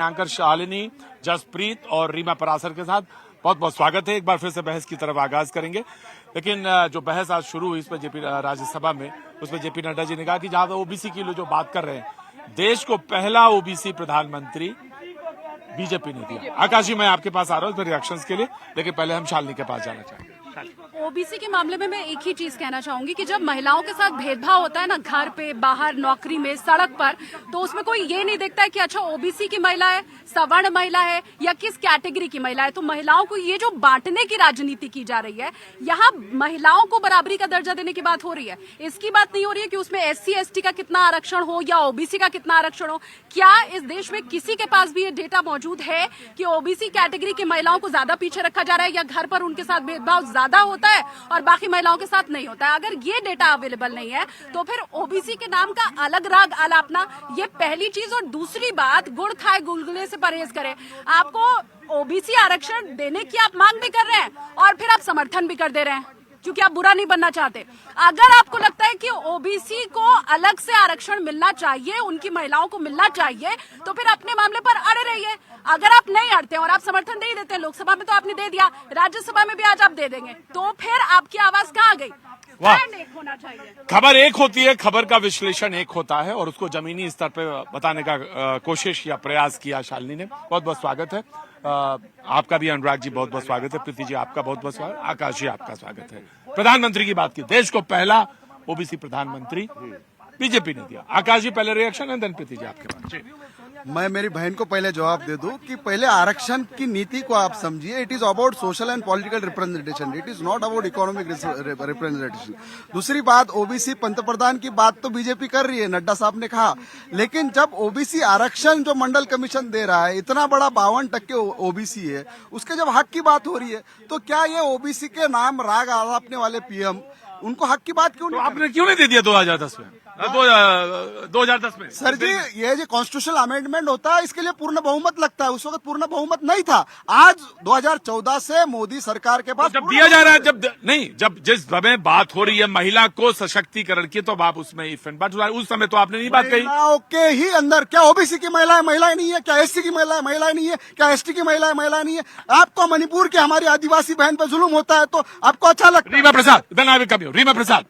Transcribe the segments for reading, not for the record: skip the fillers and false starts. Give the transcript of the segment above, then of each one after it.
Anchor Shalini, Jasprit और रीमा परासर के साथ बहुत बहुत स्वागत है। एक बार फिर से बहस की तरफ आगाज करेंगे, लेकिन जो बहस आज शुरू हुई इस पर जेपी राज्यसभा में, उसमें जेपी नड्डा जी ने कहा कि जहां ओबीसी की जो बात कर रहे हैं, देश को पहला ओबीसी प्रधानमंत्री बीजेपी ने दिया। आकाश जी, मैं आपके पास आ रहा हूं रिएक्शंस के लिए, लेकिन पहले हम शालिनी के पास जाना चाहेंगे। ओबीसी के मामले में मैं एक ही चीज कहना चाहूंगी कि जब महिलाओं के साथ भेदभाव होता है ना, घर पे, बाहर, नौकरी में, सड़क पर, तो उसमें कोई ये नहीं देखता है कि अच्छा ओबीसी की महिला है, सवर्ण महिला है या किस कैटेगरी की महिला है। तो महिलाओं को ये जो बांटने की राजनीति की जा रही है, यहाँ महिलाओं को बराबरी का दर्जा देने की बात हो रही है। इसकी बात नहीं हो रही है कि उसमें SC ST का कितना आरक्षण हो या ओबीसी का कितना आरक्षण हो। क्या इस देश में किसी के पास भी ये डेटा मौजूद है कि ओबीसी कैटेगरी की महिलाओं को ज्यादा पीछे रखा जा रहा है या घर पर उनके साथ भेदभाव ज्यादा होता है और बाकी महिलाओं के साथ नहीं होता है? अगर ये डेटा अवेलेबल नहीं है तो फिर ओबीसी के नाम का अलग राग आलापना, ये पहली चीज। और दूसरी बात, गुड़ खाए गुलगुले से परहेज करें। आपको ओबीसी आरक्षण देने की आप मांग भी कर रहे हैं और फिर आप समर्थन भी कर दे रहे हैं क्योंकि आप बुरा नहीं बनना चाहते। अगर आपको लगता है कि ओबीसी को अलग से आरक्षण मिलना चाहिए, उनकी महिलाओं को मिलना चाहिए, तो फिर अपने मामले पर अड़े रहिए। अगर आप नहीं अड़ते और आप समर्थन नहीं देते, लोकसभा में तो आपने दे दिया, राज्यसभा में भी आज आप दे देंगे, तो फिर आपकी आवाज कहाँ गई? एक होना चाहिए। खबर एक होती है, खबर का विश्लेषण एक होता है और उसको जमीनी स्तर पर बताने का कोशिश या प्रयास किया शालिनी ने। बहुत बहुत स्वागत है आपका भी। अनुराग जी बहुत बहुत स्वागत है। प्रीति जी आपका बहुत बहुत स्वागत। आकाश जी आपका स्वागत है। प्रधानमंत्री की बात की, देश को पहला ओबीसी प्रधानमंत्री बीजेपी ने दिया। आकाश जी पहले रिएक्शन है, देन प्रीति जी आपके पास। मैं मेरी बहन को पहले जवाब दे दूं कि पहले आरक्षण की नीति को आप समझिए। It is about social and political representation, it is not about economic representation. दूसरी बात, ओबीसी पंतप्रधान की बात तो बीजेपी कर रही है, नड्डा साहब ने कहा, लेकिन जब ओबीसी आरक्षण जो मंडल कमीशन दे रहा है, इतना बड़ा 52% ओबीसी है, उसके जब हक की बात हो रही है, तो क्या ये ओबीसी के नाम राग आलापने वाले पीएम उनको हक की बात क्यों नहीं? आपने क्यों नहीं दे दिया 2010 में? 2010 में सर जी, ये जो कॉन्स्टिट्यूशनल अमेंडमेंट होता है, इसके लिए पूर्ण बहुमत लगता है। उस वक्त पूर्ण बहुमत नहीं था। आज 2014 से मोदी सरकार के पास जब दिया जा रहा है, जब जिस समय बात हो रही है महिला को सशक्तिकरण की, तो आप उसमें उस समय तो आपने नहीं बात कही। महिलाओं के ही अंदर क्या ओबीसी की महिलाएं नहीं है? क्या SC की महिलाएं नहीं है? क्या ST की महिलाएं नहीं है? आपको मणिपुर की हमारी आदिवासी बहन पर जुल्म होता है तो आपको अच्छा लगता है? रीमा प्रसाद, रीमा प्रसाद,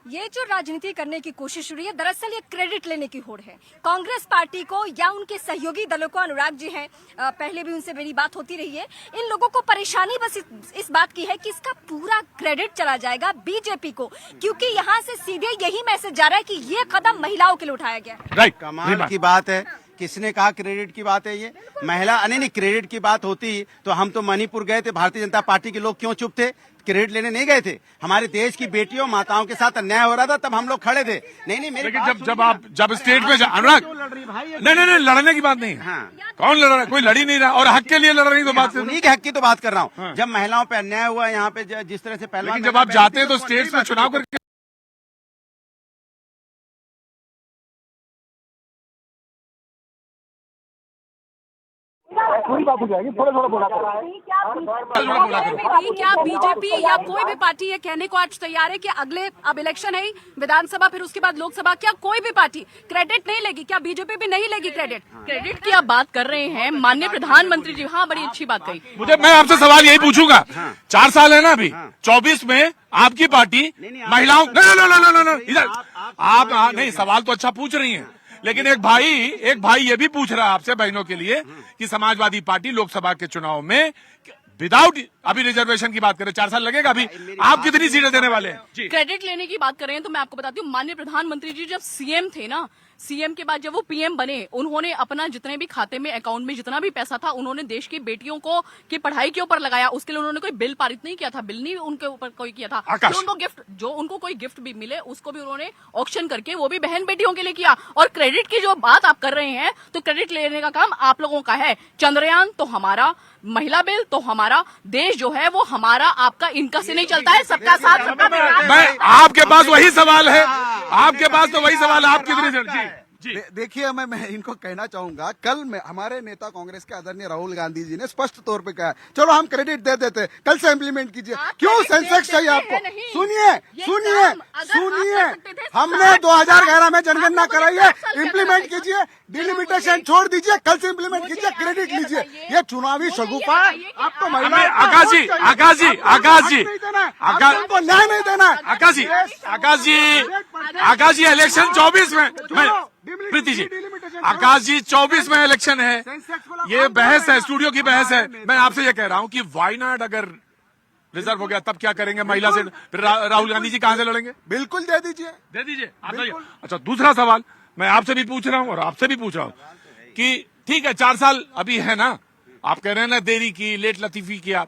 ये जो राजनीति करने की कोशिश हो रही है, दरअसल ये क्रेडिट लेने की होड़ है कांग्रेस पार्टी को या उनके सहयोगी दलों को। अनुराग जी हैं, पहले भी उनसे मेरी बात होती रही है। इन लोगों को परेशानी बस इस बात की है कि इसका पूरा क्रेडिट चला जाएगा बीजेपी को, क्योंकि यहाँ से सीधे यही मैसेज जा रहा है कि ये कदम महिलाओं के लिए उठाया गया। राइट, कमाल की बात है। किसने कहा क्रेडिट की बात है? ये महिला नहीं, क्रेडिट की बात होती तो हम तो मणिपुर गए थे, भारतीय जनता पार्टी के लोग क्यों चुप थे? क्रेडिट लेने नहीं गए थे? हमारे देश की बेटियों माताओं के साथ अन्याय हो रहा था, तब हम लोग खड़े थे। नहीं मेरी जब स्टेट में अनुराग, नहीं लड़ने की बात नहीं। हाँ। कौन लड़ रहा है? कोई लड़ी नहीं रहा, और हक के लिए लड़ रही तो बात उन्हीं के हक की तो बात कर रहा हूँ। जब महिलाओं पे अन्याय हुआ यहाँ पे, जिस तरह से पहले, लेकिन जब आप जाते हैं तो स्टेट्स में चुनाव करके क्या बीजेपी या कोई भी पार्टी ये कहने को आज तैयार है कि अगले, अब इलेक्शन है विधानसभा, फिर उसके बाद लोकसभा, क्या कोई भी पार्टी क्रेडिट नहीं लेगी? क्या बीजेपी भी नहीं लेगी क्रेडिट की आप बात कर रहे हैं? माननीय प्रधानमंत्री जी, हाँ, बड़ी अच्छी बात कही। मैं आपसे सवाल यही पूछूंगा, 4 साल है ना अभी, 24 में आपकी पार्टी महिलाओं, इधर आप नहीं, सवाल तो अच्छा पूछ रही है, लेकिन एक भाई ये भी पूछ रहा है आपसे बहनों के लिए कि समाजवादी पार्टी लोकसभा के चुनाव में विदाउट अभी रिजर्वेशन की बात करें, 4 साल लगेगा, अभी आप कितनी सीटें देने वाले हैं? क्रेडिट लेने की बात कर रहे हैं तो मैं आपको बताती हूँ, माननीय प्रधानमंत्री जी जब CM थे ना, CM के बाद जब वो PM बने, उन्होंने अपना जितने भी खाते में, अकाउंट में जितना भी पैसा था, उन्होंने देश की बेटियों को की पढ़ाई के ऊपर लगाया। उसके लिए उन्होंने कोई बिल पारित नहीं किया था, बिल नहीं उनके ऊपर कोई किया था। जो उनको कोई गिफ्ट भी मिले, उसको भी उन्होंने ऑक्शन करके वो भी बहन बेटियों के लिए किया। और क्रेडिट की जो बात आप कर रहे हैं, तो क्रेडिट लेने का काम आप लोगों का है। चंद्रयान तो हमारा, महिला बिल तो हमारा, देश जो है वो हमारा, आपका इनका से नहीं चलता है, सबका साथ सबका विकास। मैं आपके पास वही सवाल है, आपके पास तो वही सवाल है, आप कितनी देखिए मैं इनको कहना चाहूंगा, कल में हमारे नेता कांग्रेस के आदरणीय राहुल गांधी जी ने स्पष्ट तौर पे कहा, चलो हम क्रेडिट दे देते, कल से इंप्लीमेंट कीजिए। क्यों सेंसेक्स चाहिए आपको? सुनिए, हमने 2011 में जनगणना कराई है, इंप्लीमेंट कीजिए, डिलिमिटेशन छोड़ दीजिए, कल से इंप्लीमेंट कीजिए, क्रेडिट लीजिए। ये चुनावी शगुफा है आपको। आकाश जी को न्याय नहीं देना है। आकाश जी इलेक्शन 24 में, प्रीति जी, आकाश जी 24 में इलेक्शन है, ये बहस है, स्टूडियो की बहस है। मैं आपसे ये कह रहा हूं कि वायनाड अगर रिजर्व हो गया तब क्या करेंगे महिला से? फिर राहुल गांधी जी कहां से लड़ेंगे? बिल्कुल दे दीजिए। आप बताइए। अच्छा, दूसरा सवाल मैं आपसे भी पूछ रहा हूं और आपसे भी पूछ रहा हूं कि ठीक है 4 साल अभी है ना, आप कह रहे हैं ना देरी की, लेट लतीफी किया,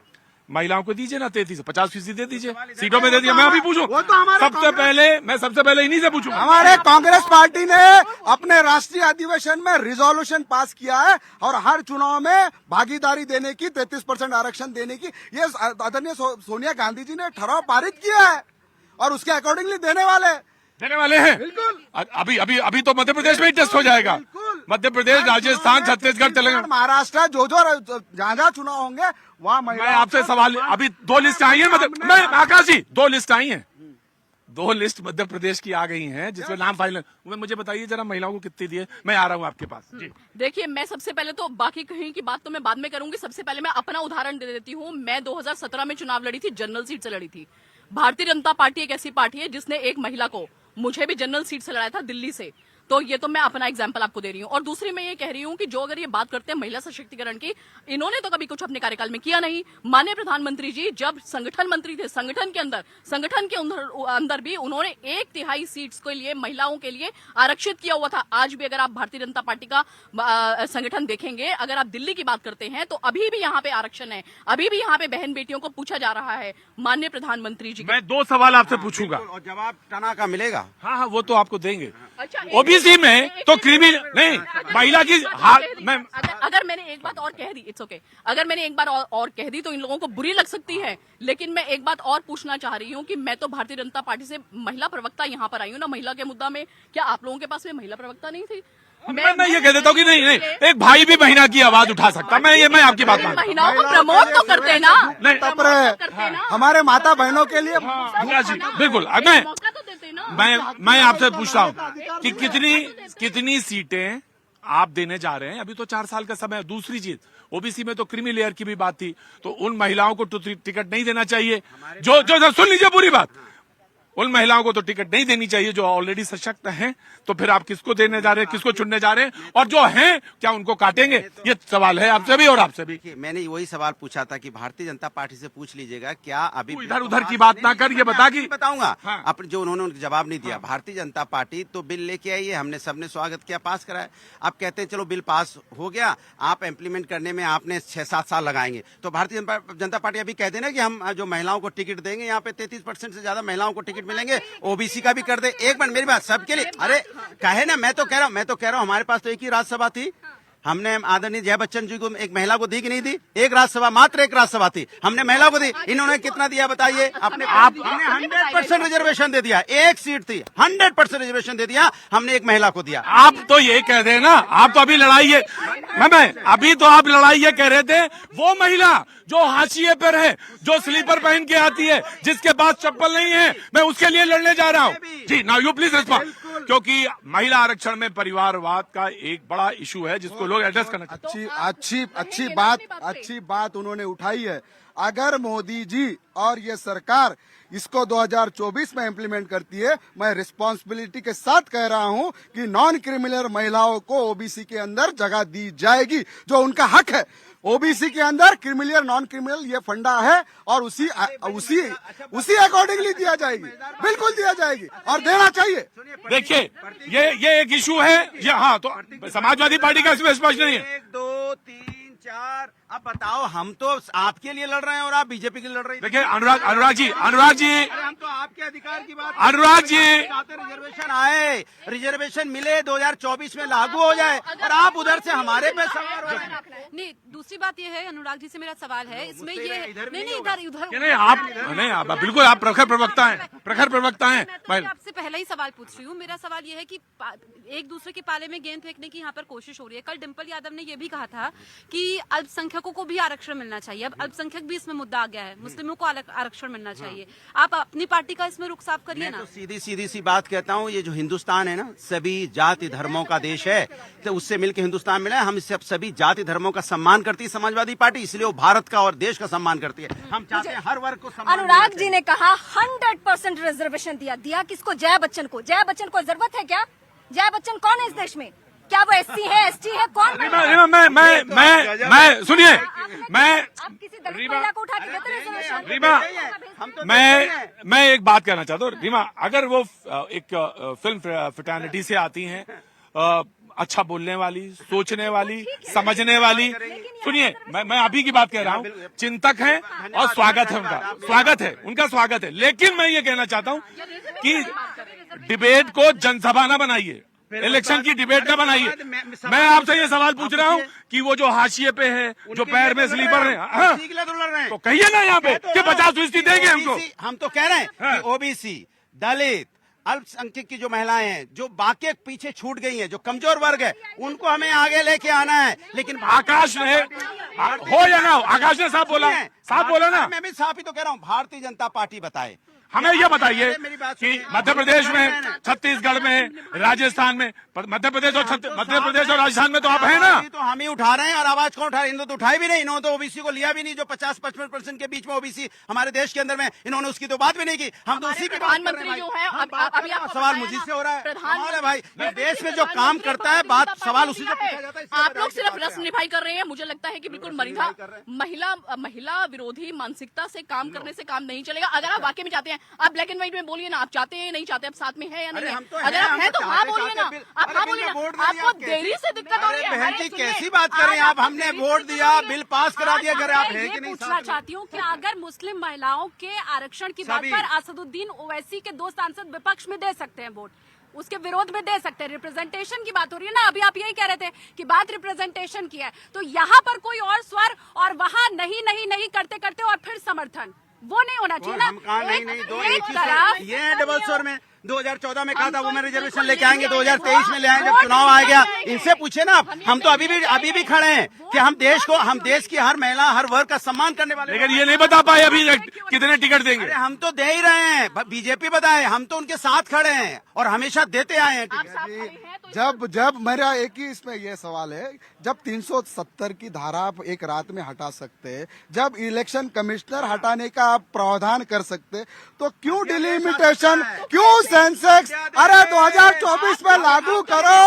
महिलाओं को दीजिए ना 33-50% दे दीजिए, सीटों में दे दिया। मैं अभी पूछूं सबसे पहले इन्हीं से पूछूं। हमारे कांग्रेस पार्टी ने अपने राष्ट्रीय अधिवेशन में रिजोल्यूशन पास किया है और हर चुनाव में भागीदारी देने की, 33% आरक्षण देने की, ये आदरणीय सोनिया गांधी जी ने ठराव पारित किया है और उसके अकॉर्डिंगली देने वाले हैं। बिल्कुल। अभी तो मध्य प्रदेश में ही टेस्ट हो जाएगा। मध्य प्रदेश, राजस्थान, छत्तीसगढ़, तेलंगाना, महाराष्ट्र, जो जहां चुनाव होंगे वहां मैं आपसे सवाल, अभी 2 लिस्ट आई है, मतलब आकाश जी 2 लिस्ट आई हैं, 2 लिस्ट मध्य प्रदेश की आ गई हैं जिसमें नाम फाइनल। मुझे बताइए जरा महिलाओं को कितनी दिए? मैं आ रहा हूं आपके पास जी। देखिए, मैं सबसे पहले तो बाकी कहीं की बात तो मैं बाद में करूंगी, सबसे पहले मैं अपना उदाहरण दे देती हूँ। मैं 2017 में चुनाव लड़ी थी, जनरल सीट से लड़ी थी। भारतीय जनता पार्टी एक ऐसी पार्टी है जिसने एक महिला को, मुझे भी जनरल सीट से लड़ाया था दिल्ली से, तो ये तो मैं अपना एग्जाम्पल आपको दे रही हूँ। और दूसरी मैं ये कह रही हूँ कि जो अगर ये बात करते हैं महिला सशक्तिकरण की, इन्होंने तो कभी कुछ अपने कार्यकाल में किया नहीं। माननीय प्रधानमंत्री जी जब संगठन मंत्री थे, संगठन के अंदर भी उन्होंने 1/3 सीट्स के लिए महिलाओं के लिए आरक्षित किया हुआ था। आज भी अगर आप भारतीय जनता पार्टी का संगठन देखेंगे, अगर आप दिल्ली की बात करते हैं तो अभी भी यहाँ पे आरक्षण है, अभी भी यहाँ पे बहन बेटियों को पूछा जा रहा है माननीय प्रधानमंत्री जी। मैं 2 सवाल आपसे पूछूंगा और जवाब टना का मिलेगा। हाँ, वो तो आपको देंगे। अच्छा, ओबीसी में तो क्रिमिनल नहीं, महिला की अगर मैंने एक बात और कह दी, इट्स ओके, अगर मैंने एक बार और कह दी तो इन लोगों को बुरी लग सकती है, लेकिन मैं एक बात और पूछना चाह रही हूँ कि मैं तो भारतीय जनता पार्टी से महिला प्रवक्ता यहाँ पर आई हूँ ना, महिला के मुद्दा में। क्या आप लोगों के पास में महिला प्रवक्ता नहीं थी? मैं ये कह देता हूँ कि नहीं, एक भाई भी महिला की आवाज उठा सकता। मैं आपकी बात मानता हूं। महिलाओं को प्रमोट तो करते हैं ना, नहीं, प्रमोट तो करते हैं ना। हमारे माता बहनों के लिए बिल्कुल। मौका तो देते हैं ना। मैं आपसे पूछ रहा हूँ कि कितनी सीटें आप देने जा रहे हैं? अभी तो 4 साल का समय है। दूसरी चीज, ओबीसी में तो क्रीमी लेयर की भी बात थी, तो उन महिलाओं को तो टिकट नहीं देना चाहिए। जो सुन लीजिए पूरी बात, उन महिलाओं को तो टिकट नहीं देनी चाहिए जो ऑलरेडी सशक्त हैं। तो फिर आप किसको देने जा रहे हैं, किसको चुनने जा रहे हैं? और जो हैं क्या उनको काटेंगे? ये सवाल है आपसे भी और आपसे भी। मैंने वही सवाल पूछा था कि भारतीय जनता पार्टी से पूछ लीजिएगा, क्या अभी इधर उधर की बात ना कर, ये बता कि बताऊंगा। हाँ। अपने जो उन्होंने जवाब नहीं दिया। भारतीय जनता पार्टी तो बिल लेके आई है, हमने सबने स्वागत किया, पास कराया। आप कहते हैं चलो बिल पास हो गया, आप इम्प्लीमेंट करने में आपने 6-7 साल लगाएंगे। तो भारतीय जनता पार्टी अभी कहते हैं ना कि हम जो महिलाओं को टिकट देंगे, यहाँ पे 33% से ज्यादा महिलाओं को टिकट मिलेंगे, ओबीसी का भी कर दे। एक मिनट मेरी बात सबके लिए, अरे कहे ना, मैं तो कह रहा हूँ हमारे पास तो एक ही राज्यसभा थी, हमने आदरणीय जया बच्चन जी को एक महिला को दी कि नहीं दी? एक राज्यसभा, मात्र एक राज्यसभा थी, हमने महिला को दी। इन्होंने कितना दिया बताइए? आपने 100% रिजर्वेशन दे दिया, एक सीट थी, 100% रिजर्वेशन दे दिया, हमने एक महिला को दिया। आप तो ये कह रहे हैं ना, आप तो अभी लड़ाई है, मैं अभी तो आप लड़ाई ये कह रहे थे, वो महिला जो हाशिए पर है, जो स्लीपर पहन के आती है, जिसके पास चप्पल नहीं है, मैं उसके लिए लड़ने जा रहा हूँ। जी, नाउ यू प्लीज रिस्पॉन्ड, क्योंकि महिला आरक्षण में परिवारवाद का एक बड़ा इशू है जिसको लोग एड्रेस करना चाहते हैं। अच्छी बात उन्होंने उठाई है। अगर मोदी जी और ये सरकार इसको 2024 में इम्प्लीमेंट करती है, मैं रिस्पॉन्सिबिलिटी के साथ कह रहा हूं कि नॉन क्रिमिनल महिलाओं को ओबीसी के अंदर जगह दी जाएगी, जो उनका हक है। ओबीसी के अंदर क्रिमिनल नॉन क्रिमिनल ये फंडा है और उसी अकॉर्डिंगली दिया जाएगी, बिल्कुल दिया जाएगी और देना चाहिए। देखिए, ये एक इशू है। ये हाँ, तो समाजवादी पार्टी का इसमें स्पष्ट नहीं है। 1 2 3 विचार। अब बताओ, हम तो आपके लिए लड़ रहे हैं और आप बीजेपी के लिए लड़ रहे हैं। देखिए अनुराग जी अरे हम तो आपके अधिकार की बात अनुराग जी। रिजर्वेशन आए, रिजर्वेशन मिले, 2024 में लागू हो जाए, और आप उधर से हमारे पे सवार हो रहे हैं। नहीं, दूसरी बात ये है अनुराग जी से मेरा सवाल है इसमें ये इधर भी नहीं नहीं इधर उधर नहीं आप बिल्कुल आप प्रखर प्रवक्ता हैं मैं तो आपसे पहले ही सवाल पूछ रही हूँ। मेरा सवाल ये है कि एक दूसरे के पाले में गेंद फेंकने की यहाँ पर कोशिश हो रही है। कल डिम्पल यादव ने ये भी कहा था कि अल्पसंख्यकों को भी आरक्षण मिलना चाहिए। अब अल्पसंख्यक भी इसमें मुद्दा आ गया है, मुस्लिमों को आरक्षण मिलना चाहिए। आप अपनी पार्टी का इसमें रुख साफ करिए मैं ना। तो सीधी सी बात कहता हूँ, ये जो हिंदुस्तान है ना, सभी जाति धर्मों का देश है, तो उससे मिलकर हिंदुस्तान मिला है। हम इससे सभी जाति धर्मों का सम्मान करती है समाजवादी पार्टी, इसलिए वो भारत का और देश का सम्मान करती है। हम चाहते हैं हर वर्ग को सम्मान। अनुराग जी ने कहा 100% रिजर्वेशन दिया किसको? जया बच्चन को। जया बच्चन को जरूरत है क्या? जया बच्चन कौन है इस देश में? क्या वो SC है, ST है? कौन? मैं सुनिए, आप किसी दलित महिला को उठा के देते रिजर्वेशन? रीमा, मैं एक बात कहना चाहता हूँ। रीमा, अगर वो एक फिल्म फ्रेटर्निटी से आती हैं, अच्छा बोलने वाली, सोचने वाली, समझने वाली, सुनिए मैं अभी की बात कह रहा हूँ, चिंतक हैं और स्वागत है उनका स्वागत है। लेकिन मैं ये कहना चाहता हूँ कि डिबेट को जनसभा ना बनाइए, इलेक्शन की डिबेट ना बनाइए। मैं आपसे ये सवाल पूछ रहा हूँ कि वो जो हाशिए पे है, जो पैर में स्लीपर है, तो कहिए ना यहाँ पे कि 50% देंगे हमको। हम तो कह रहे हैं कि ओबीसी, दलित, अल्पसंख्यक की जो महिलाएं हैं, जो बाकी पीछे छूट गई हैं, जो कमजोर वर्ग है, उनको हमें आगे लेके आना है। लेकिन आकाश ने हो या ना हो, आकाश ने साफ बोला ना। मैं भी साफ ही तो कह रहा हूँ, भारतीय जनता पार्टी बताए। हमें यह बताइए कि मध्य प्रदेश में, छत्तीसगढ़ में, राजस्थान में, मध्य प्रदेश और राजस्थान में तो आप हैं ना। तो हम ही उठा रहे हैं, और आवाज कौन उठा रहे हैं? इन्होंने तो उठाई भी नहीं, इन्होंने तो ओबीसी को लिया भी नहीं। जो 50-55% के बीच में ओबीसी हमारे देश के अंदर में, इन्होंने उसकी तो बात भी नहीं की। हम तो उसी की प्रधानमंत्री जो है, अभी आपको सवाल बताया मुझे ना, से हो रहा है। प्रधानमंत्री भाई, देश में जो काम करता है, बात सवाल उसी से पूछा जाता है। आप लोग सिर्फ रस्म निभाई कर रहे हैं। मुझे लगता है कि बिल्कुल महिला विरोधी मानसिकता से काम करने से काम नहीं चलेगा। अगर आप वाकई में चाहते हैं, आप ब्लैक एंड व्हाइट में बोलिए ना, आप चाहते हैं नहीं चाहते, आप साथ में है या नहीं है। अगर आप हैं तो हाँ बोलिए ना, आप हाँ बोलिए ना। आपको देरी से दिक्कत हो रही है। बहन जी, कैसी बात कर रहे हैं आप? हमने वोट दिया, बिल पास करा दिया, अगर आप है कि नहीं। पूछना चाहती हूँ कि अगर मुस्लिम महिलाओं के आरक्षण की बात पर असदुद्दीन ओवैसी के 2 सांसद विपक्ष में दे सकते हैं वोट, उसके विरोध में दे सकते हैं। रिप्रेजेंटेशन की बात हो रही है ना, अभी आप यही कह रहे थे कि बात रिप्रेजेंटेशन की है, तो यहाँ पर कोई और स्वर और वहाँ नहीं करते करते और फिर समर्थन, वो नहीं होना चाहिए ना। हम कहा नहीं, दो एक एक ही तरफ स्वर। ये डबल स्वर में 2014 में कहा था वो मैं रिजर्वेशन लेके आएंगे, 2023 में ले आए जब चुनाव आ गया। इनसे पूछे ना, हम तो अभी भी खड़े हैं कि हम देश की हर महिला, हर वर्ग का सम्मान करने वाले। लेकिन ये नहीं बता पाए अभी कितने टिकट देंगे। अरे हम तो दे ही रहे हैं, बीजेपी बताए, हम तो उनके साथ खड़े हैं और हमेशा देते आए हैं टिकट। जब मेरा एक ही इसमें यह सवाल है, जब 370 की धारा आप एक रात में हटा सकते, जब इलेक्शन कमिश्नर हटाने का आप प्रावधान कर सकते, तो क्यों डिलिमिटेशन, क्यों सेंसेक्स? अरे 2024 में लागू करो।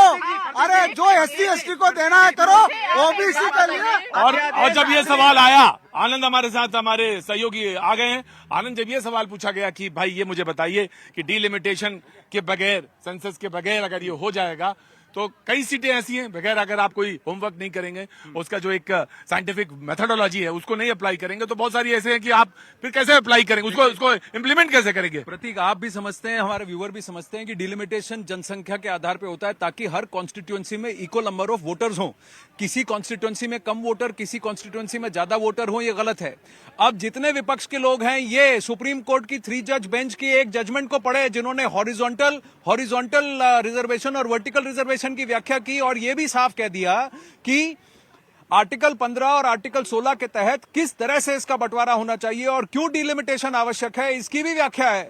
अरे जो SC ST को देना है करो, ओबीसी के लिए। और जब ये सवाल आया, आनंद हमारे साथ, हमारे सहयोगी आ गए हैं। आनंद, जब ये सवाल पूछा गया कि भाई ये मुझे बताइए कि डिलिमिटेशन के बगैर, सेंसस के बगैर अगर ये हो जाएगा, तो कई सीटें ऐसी हैं बगैर, अगर आप कोई होमवर्क नहीं करेंगे, उसका जो एक साइंटिफिक मेथोडोलॉजी है उसको नहीं अप्लाई करेंगे, तो बहुत सारी ऐसे हैं कि आप फिर कैसे अप्लाई करेंगे, उसको इम्प्लीमेंट कैसे करेंगे? प्रतीक, आप भी समझते हैं, हमारे व्यूअर भी समझते हैं कि डिलिमिटेशन जनसंख्या के आधार पर होता है ताकि हर कॉन्स्टिट्यूएंसी में इक्वल नंबर ऑफ वोटर्स हों। किसी कॉन्स्टिट्यूएंसी में कम वोटर, किसी कॉन्स्टिट्यूएंसी में ज्यादा वोटर हो, ये गलत है। अब जितने विपक्ष के लोग हैं, ये सुप्रीम कोर्ट की 3 जज बेंच की एक जजमेंट को पढ़े, जिन्होंने हॉरिजॉन्टल रिजर्वेशन और वर्टिकल रिजर्वेशन की व्याख्या की, और ये भी साफ कह दिया कि आर्टिकल 15 और आर्टिकल 16 के तहत किस तरह से इसका बंटवारा होना चाहिए और क्यों डिलिमिटेशन आवश्यक है, इसकी भी व्याख्या है।